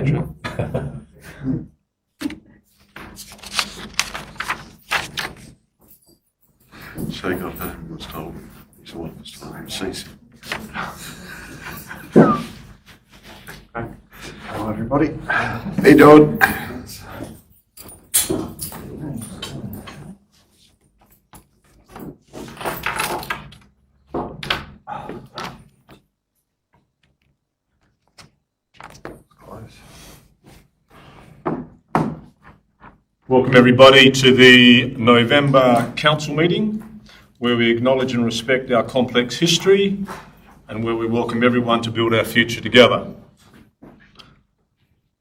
Pleasure. So he got home and was told his wife was told him cease. Hello everybody. Hey Don. Welcome everybody to the November Council meeting, where we acknowledge and respect our complex history and where we welcome everyone to build our future together.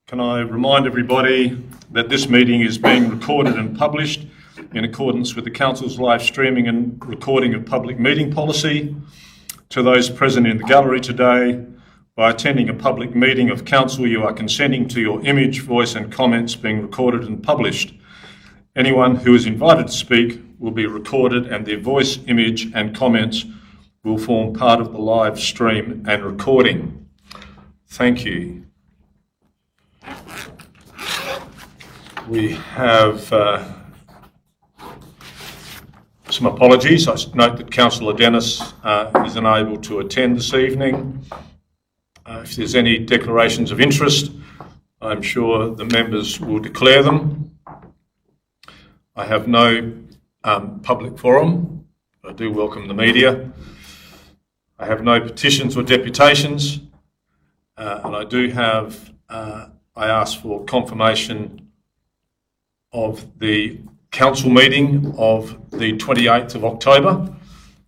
Can I remind everybody that this meeting is being recorded and published in accordance with the Council's live streaming and recording of public meeting policy. To those present in the gallery today, by attending a public meeting of Council, you are consenting to your image, voice and comments being recorded and published. Anyone who is invited to speak will be recorded and their voice, image and comments will form part of the live stream and recording. Thank you. We have some apologies. I note that Councillor Dennis is unable to attend this evening. If there's any declarations of interest, I'm sure the members will declare them. I have no public forum. I do welcome the media. I have no petitions or deputations, and I do have, I ask for confirmation of the council meeting of the 28th of October.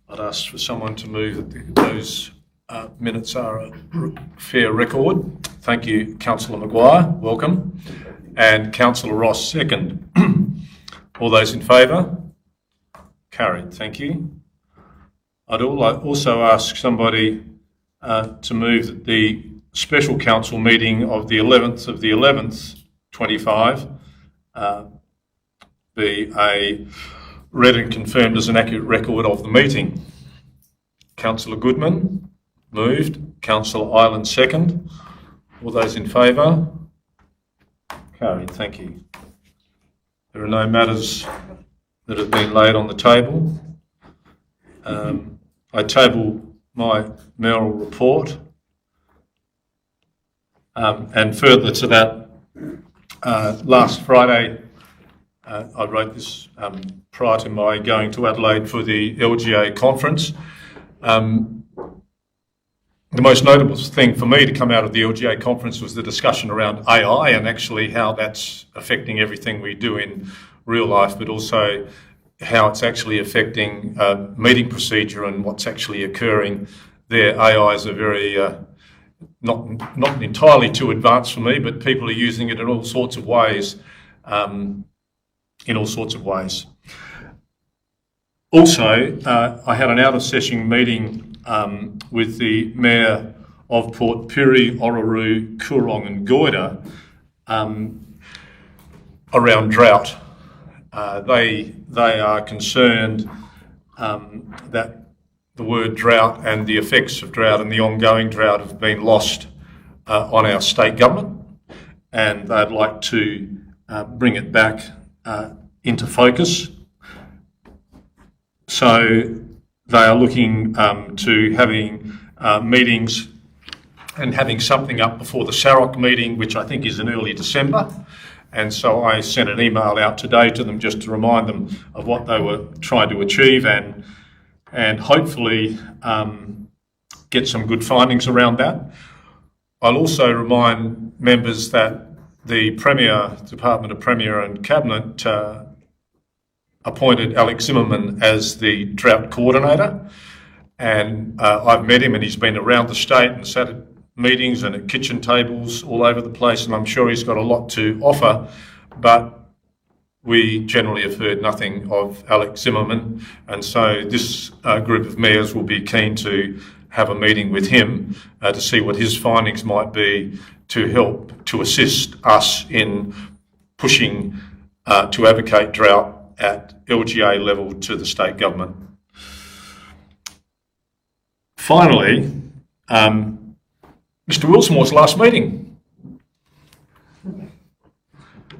I'd ask for someone to move that those minutes are a fair record. Thank you, Councillor Maguire, welcome. And Councillor Ross, second. All those in favour? Carried, thank you. I'd also ask somebody to move that the special council meeting of the 11th of the 11th, 25, be read and confirmed as an accurate record of the meeting. Councillor Goodman, moved. Councillor Ireland, second. All those in favour? Carried, thank you. There are no matters that have been laid on the table. I table my mayoral report. And further to that, last Friday, I wrote this prior to my going to Adelaide for the LGA conference. The most notable thing for me to come out of the LGA conference was the discussion around AI and actually how that's affecting everything we do in real life, but also how it's actually affecting meeting procedure and what's actually occurring there. AIs are very, not entirely too advanced for me, but people are using it in all sorts of ways. Also, I had an out-of-session meeting with the Mayor of Port Pirie, Orroroo, Coorong and Goyder around drought. They are concerned that the word drought and the effects of drought and the ongoing drought have been lost on our state government, and they'd like to bring it back into focus. So they are looking to having meetings and having something up before the SAROC meeting, which I think is in early December. And so I sent an email out today to them just to remind them of what they were trying to achieve and hopefully get some good findings around that. I'll also remind members that the Premier, Department of Premier and Cabinet appointed Alex Zimmerman as the drought coordinator, and I've met him and he's been around the state and sat at meetings and at kitchen tables all over the place, and I'm sure he's got a lot to offer, but we generally have heard nothing of Alex Zimmerman, and so this group of mayors will be keen to have a meeting with him to see what his findings might be to help to assist us in pushing to advocate drought at LGA level to the state government. Finally, Mr. Wilsmore's last meeting.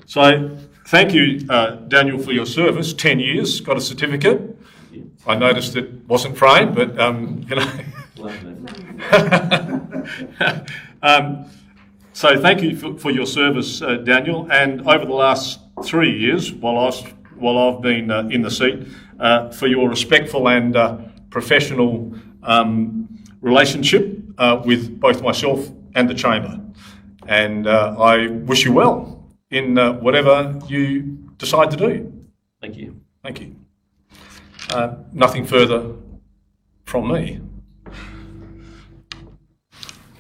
So thank you, Daniel, for your service. 10 years, got a certificate. I noticed it wasn't framed, but so thank you for your service, Daniel. And over the last 3 years, while I've been in the seat, for your respectful and professional relationship with both myself and the chamber. And I wish you well in whatever you decide to do. Thank you. Thank you. Nothing further from me.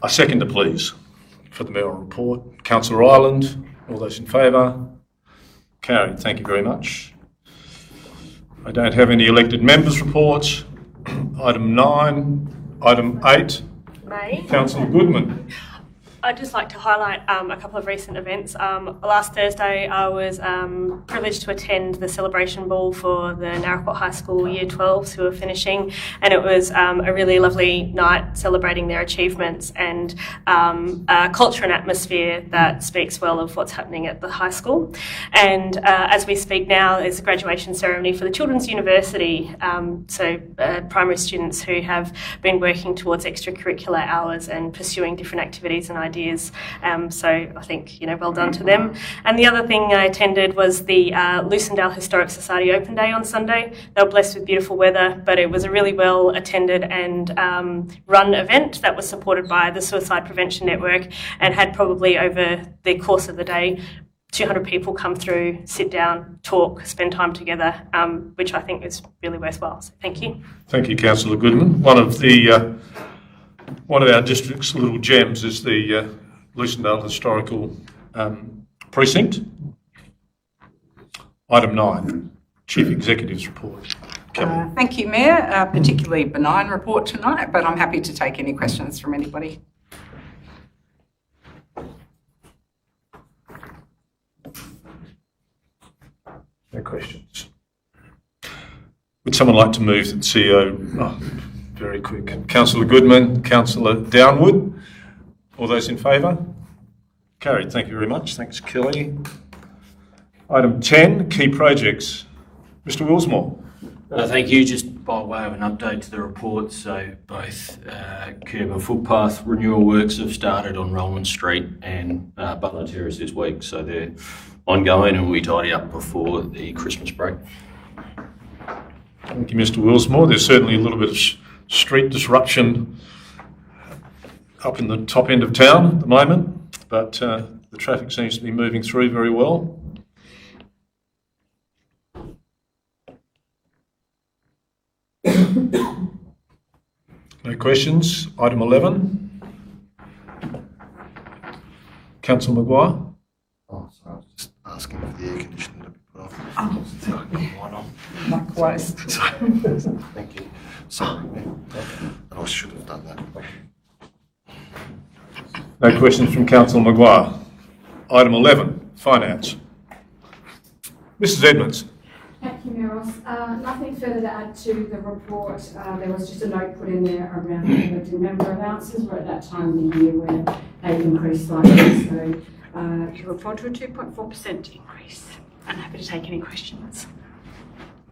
I second the pleas for the mayoral report. Councillor Ireland, all those in favour? Carried. Thank you very much. I don't have any elected members' reports. Item 9. Item 8. Councillor Goodman. I'd just like to highlight a couple of recent events. Last Thursday I was privileged to attend the celebration ball for the Naracoorte High School Year 12s who are finishing, and it was a really lovely night celebrating their achievements and a culture and atmosphere that speaks well of what's happening at the high school. And as we speak now, there's a graduation ceremony for the Children's University, primary students who have been working towards extracurricular hours and pursuing different activities and ideas. So I think, well done to them. And the other thing I attended was the Lucindale Historic Society Open Day on Sunday. They were blessed with beautiful weather, but it was a really well attended and run event that was supported by the Suicide Prevention Network and had probably over the course of the day 200 people come through, sit down, talk, spend time together, which I think is really worthwhile. So thank you. Thank you, Councillor Goodman. One of our district's little gems is the Lucindale Historical Precinct. Item 9, Chief Executive's report. Thank you, Mayor. A particularly benign report tonight, but I'm happy to take any questions from anybody. No questions. Would someone like to move that CEO... very quick. Councillor Goodman, Councillor Downwood. All those in favour? Carried. Thank you very much. Thanks, Kelly. Item 10, key projects. Mr Willsmore. Thank you. Just by way of an update to the report, so both curb and footpath renewal works have started on Roland Street and Butler Terrace this week, so they're ongoing and we tidy up before the Christmas break. Thank you, Mr Willsmore. There's certainly a little bit of street disruption up in the top end of town at the moment, but the traffic seems to be moving through very well. No questions. Item 11. Councillor Maguire. Oh, sorry, I was just asking for the air conditioning to be put off. Likewise. Thank you. Sorry, man. I should have done that. No questions from Councillor Maguire. Item 11, Finance. Mrs Edmonds. Thank you, Mayor Ross. Nothing further to add to the report. There was just a note put in there around the elected member allowances. We're at that time of the year where they increased slightly. So you report to a 2.4% increase. I'm happy to take any questions.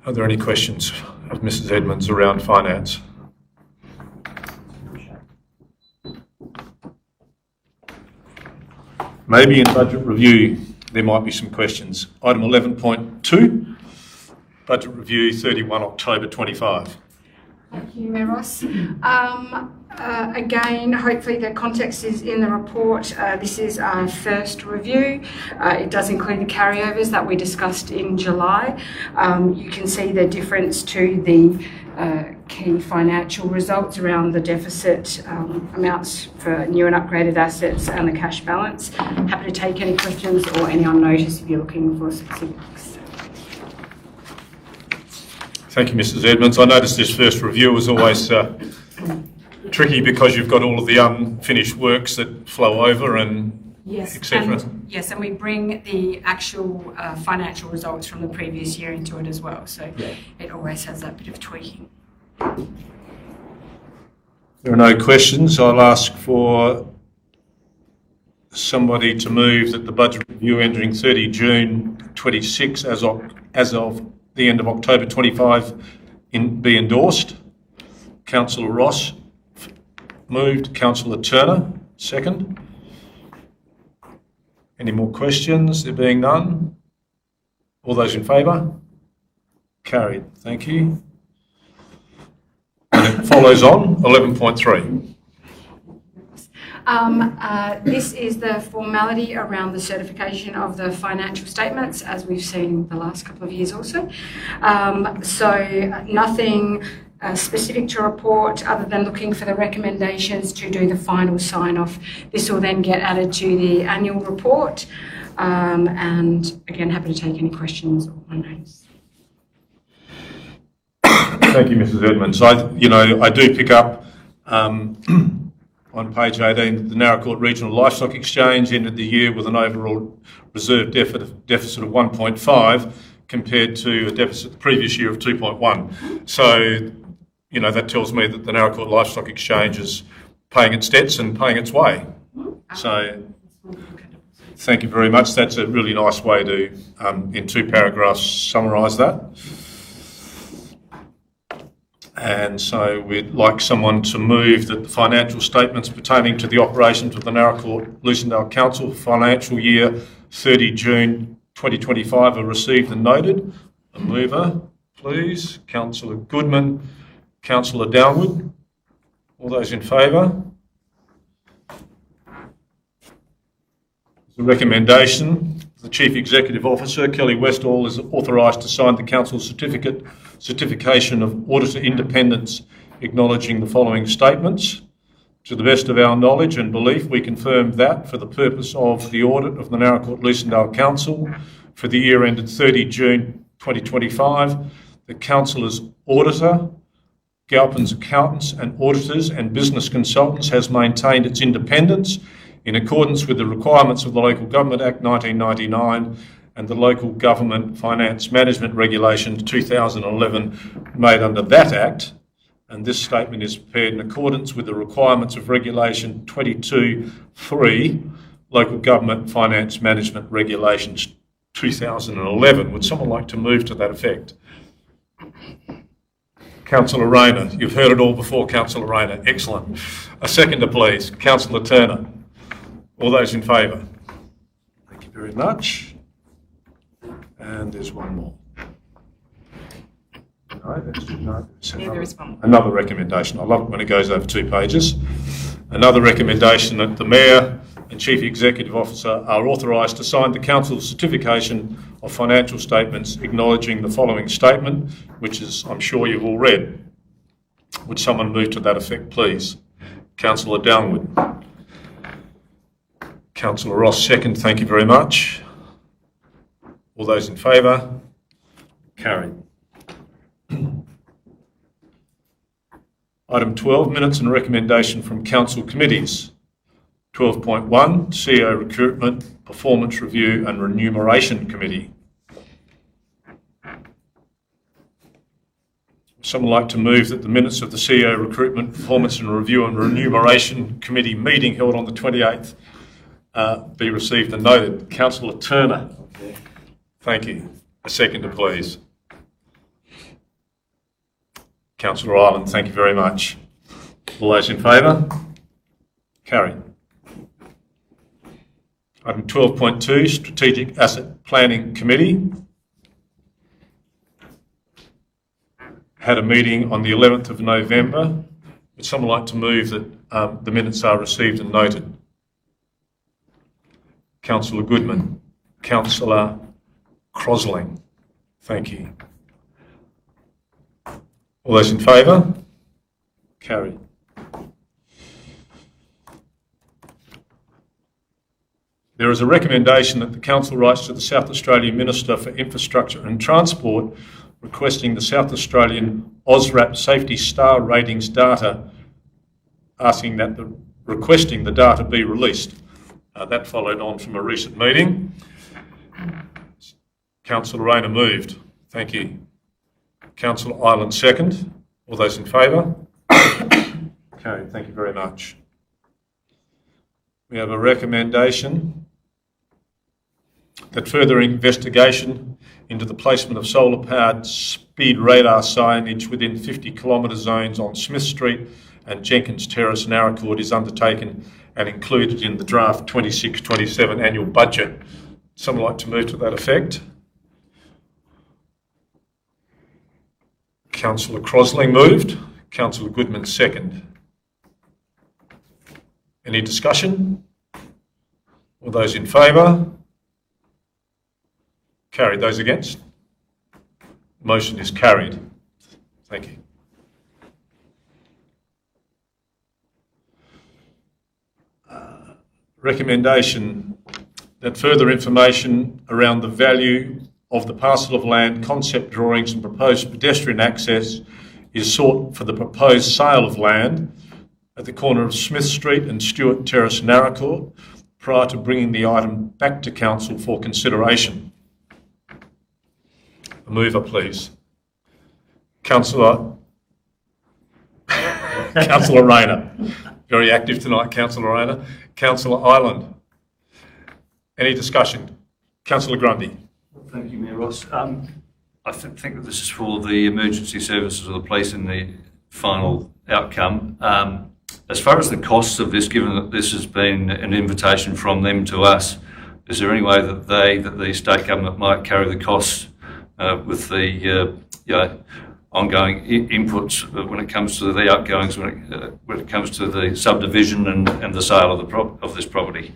Are there any questions of Mrs Edmonds around finance? Maybe in budget review there might be some questions. Item 11.2, budget review 31 October 25. Thank you, Mayor Ross. Again, hopefully the context is in the report. This is our first review. It does include the carryovers that we discussed in July. You can see the difference to the key financial results around the deficit amounts for new and upgraded assets and the cash balance. Happy to take any questions or any on notice if you're looking for specifics. Thank you, Mrs Edmonds. I noticed this first review was always tricky because you've got all of the unfinished works that flow over and yes, etc. Yes, and we bring the actual financial results from the previous year into it as well. So it always has that bit of tweaking. There are no questions. I'll ask for somebody to move that the budget review ending 30 June 26 as of the end of October 25 be endorsed? Councillor Ross moved. Councillor Turner, second. Any more questions? There being none. All those in favour? Carried. Thank you. And it follows on 11.3. This is the formality around the certification of the financial statements, as we've seen the last couple of years also. So nothing specific to report other than looking for the recommendations to do the final sign-off. This will then get added to the annual report. And again, happy to take any questions or notes. Thank you, Mrs. Edmonds. I do pick up on page 18, the Naracoorte Regional Livestock Exchange ended the year with an overall reserve deficit of 1.5 compared to a deficit the previous year of 2.1. So, that tells me that the Naracoorte Livestock Exchange is paying its debts and paying its way. So, thank you very much. That's a really nice way to, in 2 paragraphs, summarise that. And so we'd like someone to move that the financial statements pertaining to the operations of the Naracoorte-Lucindale Council for financial year 30 June 2025 are received and noted. A mover, please. Councillor Goodman, Councillor Downwood. All those in favour? The recommendation, the Chief Executive Officer, Kelly Westall, is authorised to sign the Council's certification of auditor independence, acknowledging the following statements. To the best of our knowledge and belief, we confirm that for the purpose of the audit of the Naracoorte-Lucindale Council for the year ended 30 June 2025, the Council's auditor, Galpin's accountants and auditors and business consultants has maintained its independence in accordance with the requirements of the Local Government Act 1999 and the Local Government Finance Management Regulations 2011 made under that Act, and this statement is prepared in accordance with the requirements of Regulation 22(3), Local Government Finance Management Regulations 2011. Would someone like to move to that effect? Councillor Rayner, you've heard it all before, Councillor Rayner. Excellent. A seconder, please. Councillor Turner. All those in favour? Thank you very much. And there's one more. There is one more. Another recommendation. I love it when it goes over 2 pages. Another recommendation that the Mayor and Chief Executive Officer are authorised to sign the Council's certification of financial statements acknowledging the following statement, which is, I'm sure you've all read. Would someone move to that effect, please? Councillor Downwood. Councillor Ross, second. Thank you very much. All those in favour? Carried. Item 12, minutes and recommendation from council committees. 12.1, CEO Recruitment, Performance Review and Remuneration Committee. Would someone like to move that the minutes of the CEO Recruitment, Performance and Review and Remuneration Committee meeting held on the 28th be received and noted? Councillor Turner. Okay. Thank you. A seconder, please. Councillor Ireland, thank you very much. All those in favour? Carried. Item 12.2, Strategic Asset Planning Committee. Had a meeting on the 11th of November. Would someone like to move that the minutes are received and noted? Councillor Goodman. Councillor Crosling. Thank you. All those in favour? Carried. There is a recommendation that the Council writes to the South Australian Minister for Infrastructure and Transport requesting the South Australian OSRAP Safety Star Ratings data, requesting the data be released. That followed on from a recent meeting. Councillor Rayner moved. Thank you. Councillor Ireland second. All those in favour? Okay, thank you very much. We have a recommendation that further investigation into the placement of solar-powered speed radar signage within 50 kilometre zones on Smith Street and Jenkins Terrace, Naracoorte is undertaken and included in the draft 26-27 annual budget. Someone like to move to that effect? Councillor Crosling moved. Councillor Goodman second. Any discussion? All those in favour? Carried. Those against? Motion is carried. Thank you. Recommendation that further information around the value of the parcel of land, concept drawings and proposed pedestrian access is sought for the proposed sale of land at the corner of Smith Street and Stewart Terrace, Naracoorte, prior to bringing the item back to Council for consideration. A mover, please. Councillor Rayner. Very active tonight, Councillor Rayner. Councillor Ireland. Any discussion? Councillor Grundy. Thank you, Mayor Ross. I think that this is for the emergency services of the police in the final outcome. As far as the costs of this, given that this has been an invitation from them to us, is there any way that the state government might carry the costs with the ongoing inputs when it comes to the outgoings, when it comes to the subdivision and the sale of this property?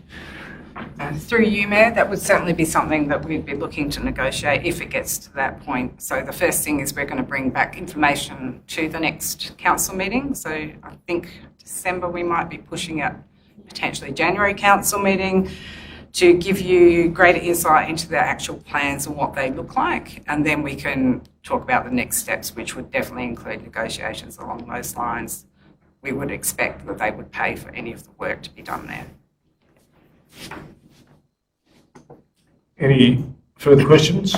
Through you, Mayor, that would certainly be something that we'd be looking to negotiate if it gets to that point. So the first thing is we're going to bring back information to the next council meeting. So I think December we might be pushing at potentially January council meeting to give you greater insight into the actual plans and what they look like. And then we can talk about the next steps, which would definitely include negotiations along those lines. We would expect that they would pay for any of the work to be done there. Any further questions?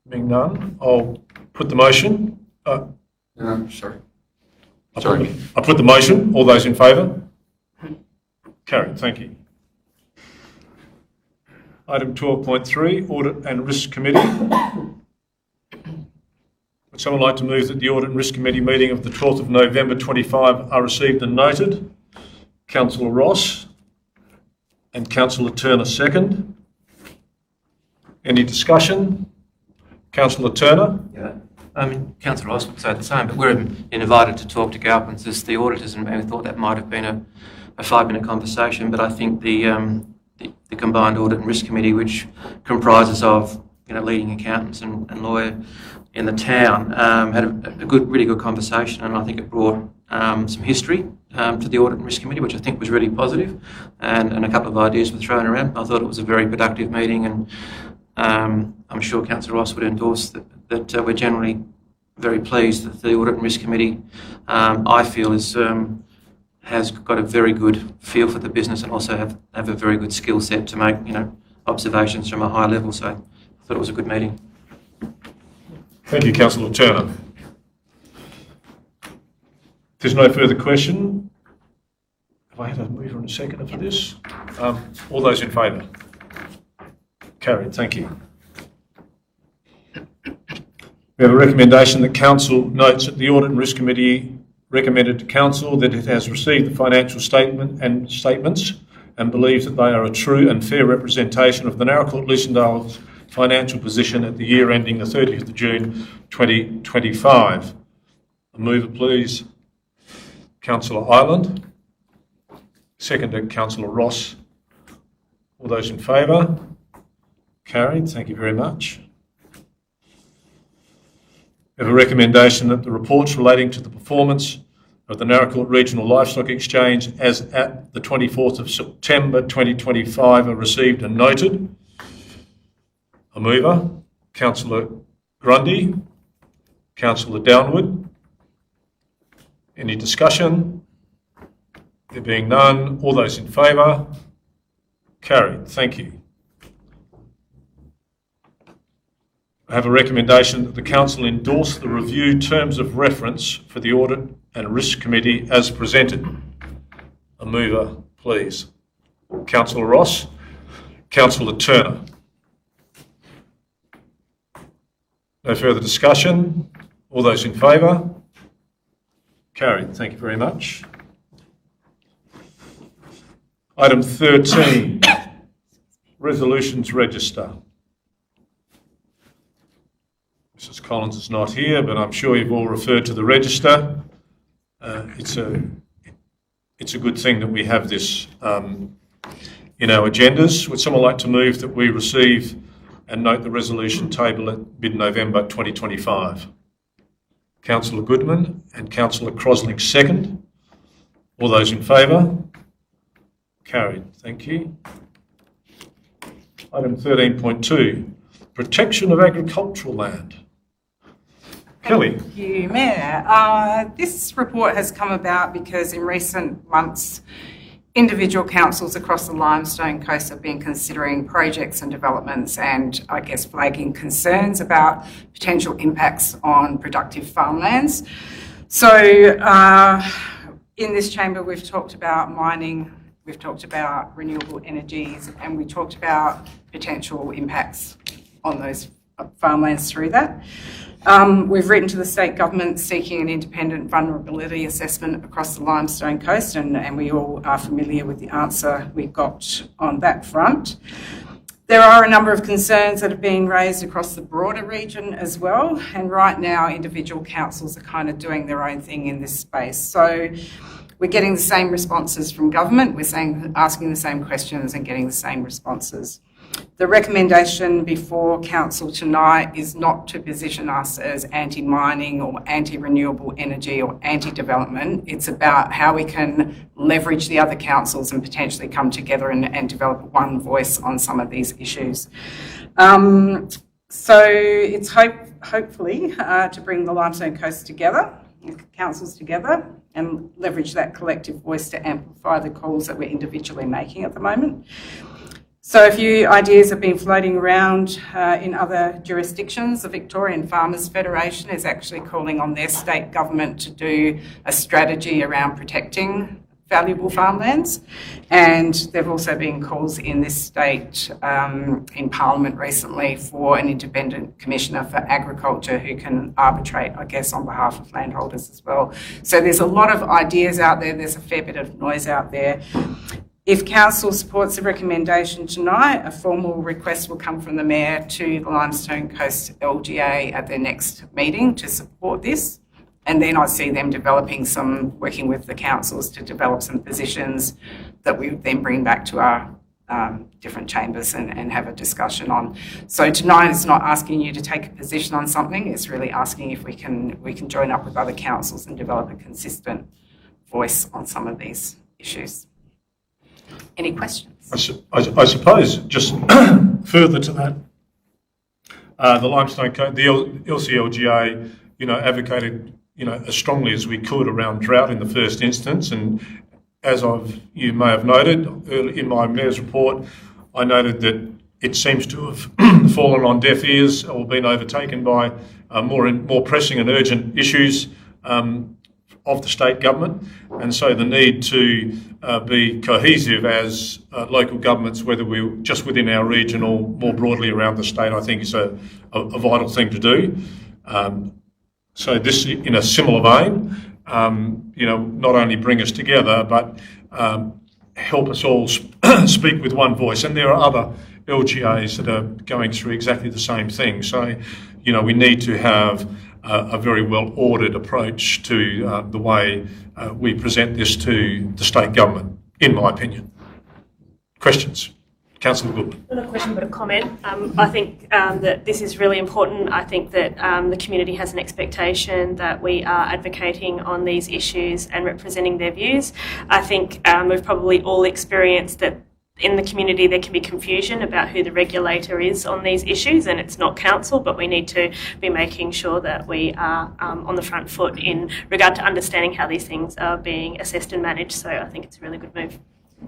Being none, I'll put the motion. Sorry. I put the motion. All those in favour? Carried. Thank you. Item 12.3, Audit and Risk Committee. Would someone like to move that the Audit and Risk Committee meeting of the 12th of November 25 are received and noted? Councillor Ross and Councillor Turner second. Any discussion? Councillor Turner? Yeah. Councillor Ross would say the same, but we're invited to talk to Galpins as the auditors, and we thought that might have been a 5-minute conversation, but I think the combined Audit and Risk Committee, which comprises of leading accountants and lawyer in the town, had a really good conversation, and I think it brought some history to the Audit and Risk Committee, which I think was really positive, and a couple of ideas were thrown around. I thought it was a very productive meeting, and I'm sure Councillor Ross would endorse that we're generally very pleased that the Audit and Risk Committee, I feel, has got a very good feel for the business and also have a very good skill set to make observations from a high level. So I thought it was a good meeting. Thank you, Councillor Turner. If there's no further question, have I had a mover and a seconder for this? All those in favour? Carried. Thank you. We have a recommendation that Council notes that the Audit and Risk Committee recommended to Council that it has received the financial statements and believes that they are a true and fair representation of the Naracoorte-Lucindale's financial position at the year ending the 30th of June 2025. A mover, please. Councillor Ireland. Seconded, Councillor Ross. All those in favour? Carried. Thank you very much. We have a recommendation that the reports relating to the performance of the Naracoorte Regional Livestock Exchange as at the 24th of September 2025 are received and noted. A mover, Councillor Grundy. Councillor Downwood. Any discussion? There being none, all those in favour? Carried. Thank you. I have a recommendation that the Council endorse the review terms of reference for the Audit and Risk Committee as presented. A mover, please. Councillor Ross. Councillor Turner. No further discussion. All those in favour? Carried. Thank you very much. Item 13, resolutions register. Mrs. Collins is not here, but I'm sure you've all referred to the register. It's a good thing that we have this in our agendas. Would someone like to move that we receive and note the resolution table at mid-November 2025? Councillor Goodman and Councillor Crosling second. All those in favour? Carried. Thank you. Item 13.2, protection of agricultural land. Kelly. Thank you, Mayor. This report has come about because in recent months, individual councils across the Limestone Coast have been considering projects and developments and, I guess, flagging concerns about potential impacts on productive farmlands. So in this chamber, we've talked about mining, we've talked about renewable energies, and we talked about potential impacts on those farmlands through that. We've written to the state government seeking an independent vulnerability assessment across the Limestone Coast, and we all are familiar with the answer we got on that front. There are a number of concerns that have been raised across the broader region as well, and right now individual councils are kind of doing their own thing in this space. So we're getting the same responses from government, we're asking the same questions and getting the same responses. The recommendation before Council tonight is not to position us as anti-mining or anti-renewable energy or anti-development. It's about how we can leverage the other councils and potentially come together and develop one voice on some of these issues. So it's hopefully to bring the Limestone Coast together, councils together, and leverage that collective voice to amplify the calls that we're individually making at the moment. So a few ideas have been floating around in other jurisdictions. The Victorian Farmers Federation is actually calling on their state government to do a strategy around protecting valuable farmlands. And there have also been calls in this state in Parliament recently for an independent commissioner for agriculture who can arbitrate, I guess, on behalf of landholders as well. So there's a lot of ideas out there. There's a fair bit of noise out there. If Council supports the recommendation tonight, a formal request will come from the Mayor to the Limestone Coast LGA at their next meeting to support this. And then I see them working with the councils to develop some positions that we then bring back to our different chambers and have a discussion on. So tonight it's not asking you to take a position on something, it's really asking if we can join up with other councils and develop a consistent voice on some of these issues. Any questions? I suppose, just further to that, the Limestone Coast, the LCLGA, advocated, as strongly as we could around drought in the first instance. And as you may have noted, in my Mayor's report, I noted that it seems to have fallen on deaf ears or been overtaken by more pressing and urgent issues of the state government, and so the need to be cohesive as local governments, whether we're just within our region or more broadly around the state, I think is a vital thing to do. So this, in a similar vein, not only bring us together, but help us all speak with one voice. And there are other LGAs that are going through exactly the same thing. So, we need to have a very well-ordered approach to the way we present this to the state government, in my opinion. Questions? Councillor Goodman. Not a question but a comment. I think that this is really important. I think that the community has an expectation that we are advocating on these issues and representing their views. I think we've probably all experienced that in the community there can be confusion about who the regulator is on these issues, and it's not council, but we need to be making sure that we are on the front foot in regard to understanding how these things are being assessed and managed. So I think it's a really good move.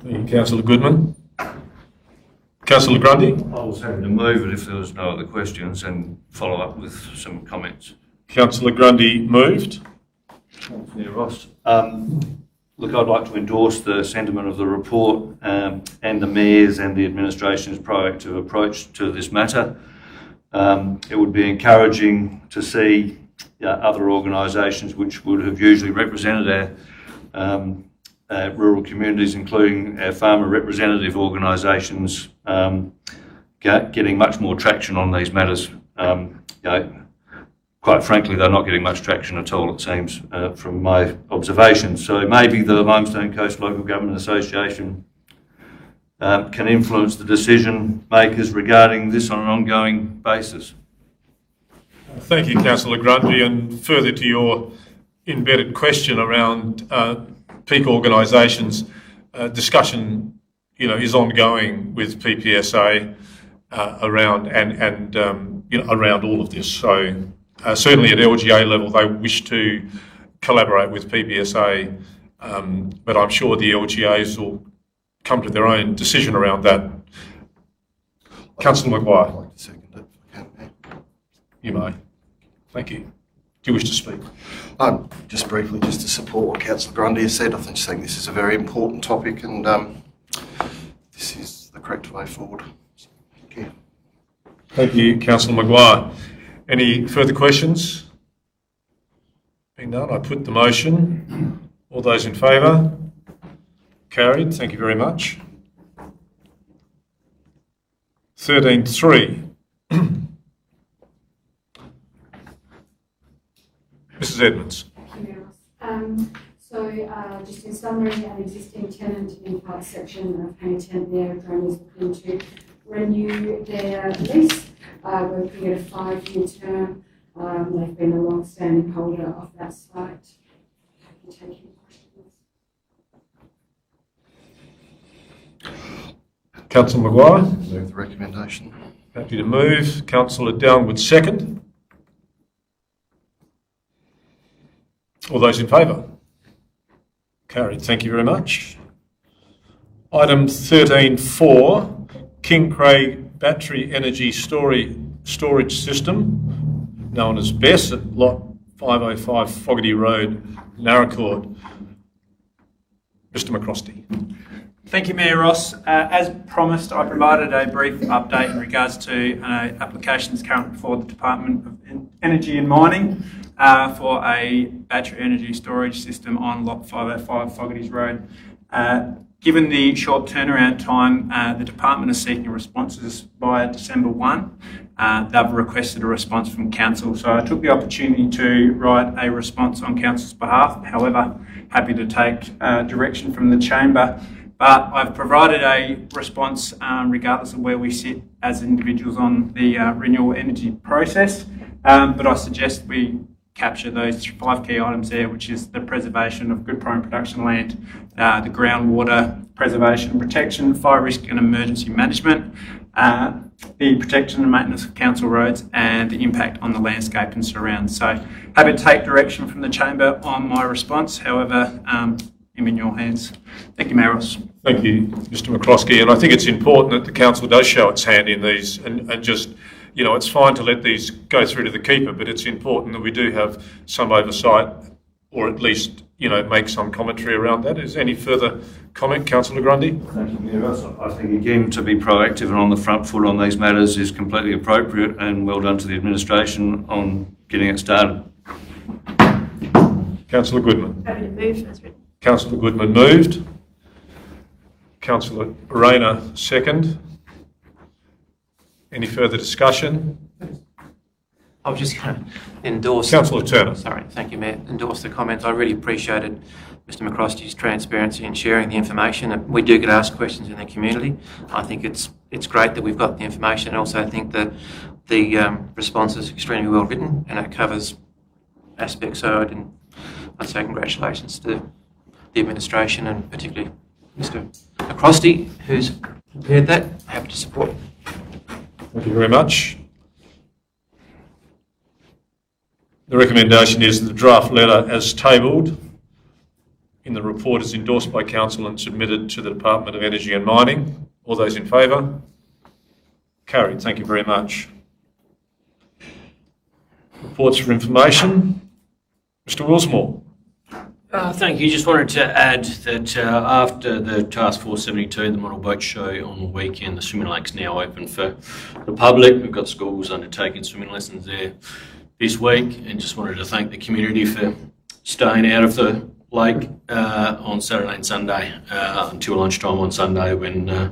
Thank you, Councillor Goodman. Councillor Grundy. I was happy to move it if there was no other questions and follow up with some comments. Councillor Grundy moved. Councillor Ross. Look, I'd like to endorse the sentiment of the report and the Mayor's and the Administration's proactive approach to this matter. It would be encouraging to see other organisations which would have usually represented our rural communities, including our farmer representative organisations, getting much more traction on these matters. Quite frankly, they're not getting much traction at all, it seems, from my observations. So maybe the Limestone Coast Local Government Association can influence the decision makers regarding this on an ongoing basis. Thank you, Councillor Grundy. And further to your embedded question around peak organisations, discussion, is ongoing with PPSA around around all of this. So certainly at LGA level, they wish to collaborate with PPSA, but I'm sure the LGAs will come to their own decision around that. Councillor I'd Maguire, like to second it if I can, Mayor. you may. Thank you. Do you wish to speak? Just briefly, just to support what Councillor Grundy has said, I think this is a very important topic and this is the correct way forward. So, thank you. Thank you, Councillor Maguire. Any further questions? Being none, I put the motion. All those in favour? Carried. Thank you very much. 13.3. Mrs. Edmonds. Just in summary, an existing tenant in part section of Hanging the Aerodrome is looking to renew their lease. We're looking at a 5-year term. They've been a long-standing holder of that site. I can take any questions. Councillor Maguire. Move the recommendation. Happy to move. Councillor Downwood second. All those in favour? Carried. Thank you very much. Item 13.4, King Craig Battery Energy Storage System, known as BESS, at Lot 505 Fogarty Road, Naracoorte. Mr. McCrosty. Thank you, Mayor Ross. As promised, I provided a brief update in regards to applications currently before the Department of Energy and Mining for a battery energy storage system on Lot 505 Fogarty Road. Given the short turnaround time, the Department is seeking responses by December 1. They've requested a response from Council, so I took the opportunity to write a response on Council's behalf. However, happy to take direction from the Chamber. But I've provided a response regardless of where we sit as individuals on the renewable energy process. But I suggest we capture those 5 key items there, which is the preservation of good prone production land, the groundwater preservation and protection, fire risk and emergency management, the protection and maintenance of council roads, and the impact on the landscape and surrounds. So happy to take direction from the Chamber on my response. However, I'm in your hands. Thank you, Mayor Ross. Thank you, Mr. McCroskey. And I think it's important that the Council does show its hand in these and just, it's fine to let these go through to the keeper, but it's important that we do have some oversight or at least, make some commentary around that. Is there any further comment, Councillor Grundy? Thank you, Mayor Ross. I think, again, to be proactive and on the front foot on these matters is completely appropriate, and well done to the administration on getting it started. Councillor Goodman. Happy to move as written. Councillor Goodman moved. Councillor Rayner second. Any further discussion? I was just going to endorse... Councillor Turner. Sorry, thank you, Mayor. Endorse the comments. I really appreciated Mr McCrosty's transparency in sharing the information. We do get asked questions in the community. I think it's great that we've got the information, and also I think that the response is extremely well written and it covers aspects. So I'd say congratulations to the administration and particularly Mr McCrosty, who's prepared that. Happy to support. Thank you very much. The recommendation is that the draft letter as tabled in the report is endorsed by Council and submitted to the Department of Energy and Mining. All those in favour? Carried. Thank you very much. Reports for information. Mr Willsmore. Thank you. Just wanted to add that after the Task Force 72, the model boat show on the weekend, the swimming lake's now open for the public. We've got schools undertaking swimming lessons there this week, and just wanted to thank the community for staying out of the lake on Saturday and Sunday until lunchtime on Sunday, when they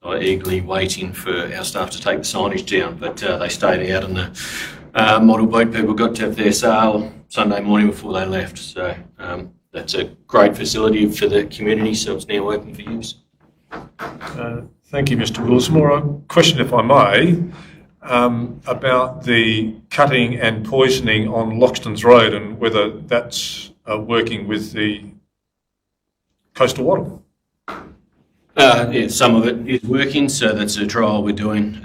were eagerly waiting for our staff to take the signage down. But they stayed out, and the model boat people got to have their sail Sunday morning before they left. So that's a great facility for the community, so it's now open for use. Thank you, Mr. Wilsmore. A question, if I may, about the cutting and poisoning on Loxton's Road and whether that's working with the coastal wattle. Yeah, some of it is working, so that's a trial we're doing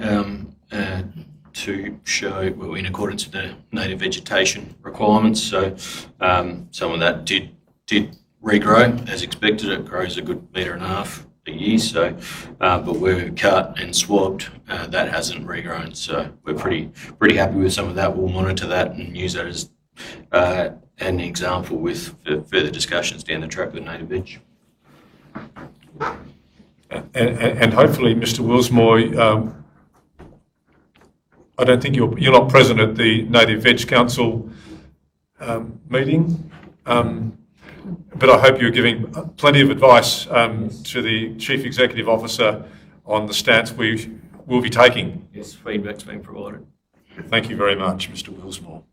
to show we're in accordance with the native vegetation requirements. So some of that did regrow as expected. It grows a good 1.5 metres a year. So, but where we've cut and swabbed, that hasn't regrown. So we're pretty happy with some of that. We'll monitor that and use that as an example with further discussions down the track with native veg. And hopefully, Mr. Wilsmore, I don't think you're not present at the Native Veg Council meeting, but I hope you're giving plenty of advice to the Chief Executive Officer on the stance we will be taking. Yes, feedback's been provided. Thank you very much, Mr. Wilsmore.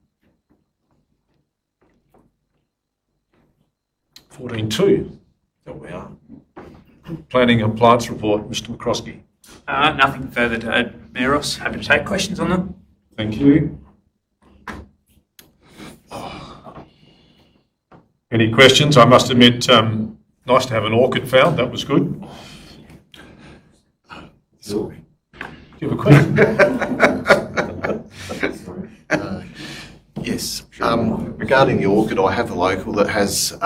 14.2, there we are. Planning and Compliance Report, Mr. McCroskey. Nothing further to add, Mayor Ross. Happy to take questions on them. Thank you. Any questions? I must admit, nice to have an orchid found. That was good. Do you have a question? Yes. Regarding the orchid, I have a local that has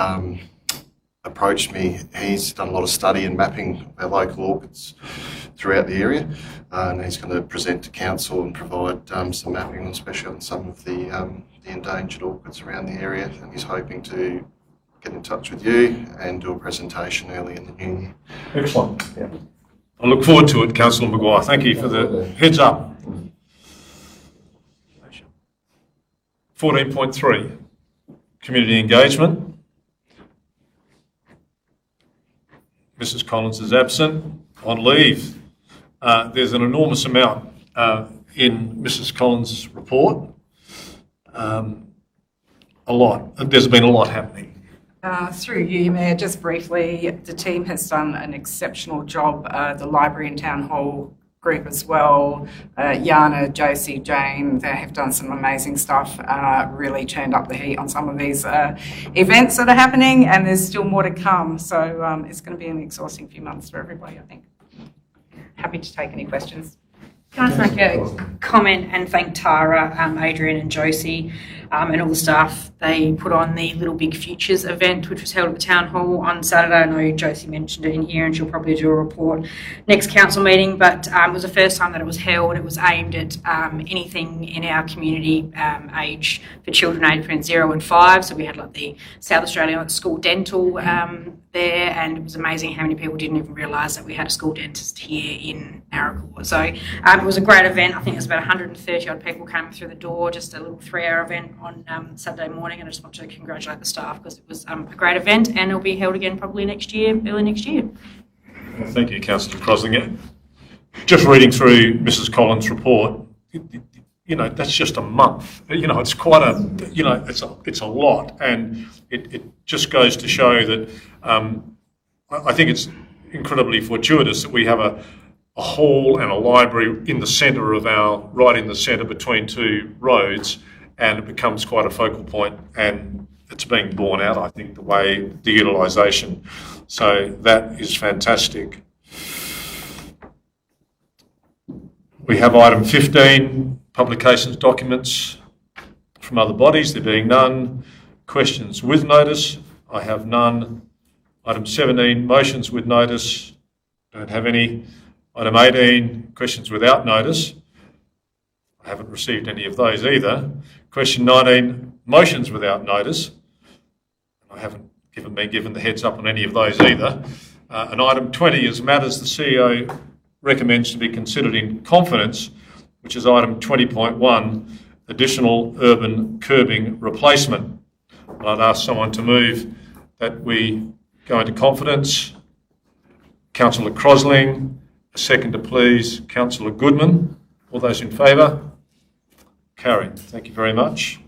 approached me. He's done a lot of study and mapping of our local orchids throughout the area, and he's going to present to council and provide some mapping, especially on some of the endangered orchids around the area, and he's hoping to get in touch with you and do a presentation early in the new year. Excellent. Yeah. I look forward to it, Councillor Maguire. Thank you for the heads up. 14.3, community engagement. Mrs. Collins is absent, on leave. There's an enormous amount in Mrs. Collins' report. A lot. There's been a lot happening. Through you, Mayor, just briefly, the team has done an exceptional job. The library and town hall group as well. Yana, Josie, Jane, they have done some amazing stuff, really turned up the heat on some of these events that are happening, and there's still more to come. So it's going to be an exhausting few months for everybody, I think. Happy to take any questions. Can I make a comment and thank Tara, Adrian and Josie and all the staff. They put on the Little Big Futures event, which was held at the Town Hall on Saturday. I know Josie mentioned it in here and she'll probably do a report next council meeting, but it was the first time that it was held. It was aimed at anything in our community age for children aged between 0 and 5. So we had like the South Australian School Dental there, and it was amazing how many people didn't even realise that we had a school dentist here in Narracor. So it was a great event. I think there's about 130 odd people came through the door, just a little 3-hour event on Saturday morning, and I just want to congratulate the staff because it was a great event, and it'll be held again probably next year, early next year. Well, thank you, Councillor Croslinger. Just reading through Mrs. Collins' report, you know, that's just a month. You know, it's quite a, you know, it's a lot, and it just goes to show that I think it's incredibly fortuitous that we have a hall and a library in the centre of right in the centre between two roads, and it becomes quite a focal point, and it's being borne out, I think, the utilisation. So that is fantastic. We have item 15, publications documents from other bodies, there being none. Questions with notice, I have none. Item 17, motions with notice, don't have any. Item 18, questions without notice. I haven't received any of those either. Question 19, motions without notice. I haven't haven't been given the heads up on any of those either. And item 20 is matters the CEO recommends to be considered in confidence, which is item 20.1, additional urban curbing replacement. And I'd ask someone to move that we go into confidence. Councillor Crosling, a seconder please. Councillor Goodman. All those in favour? Carried. Thank you very much.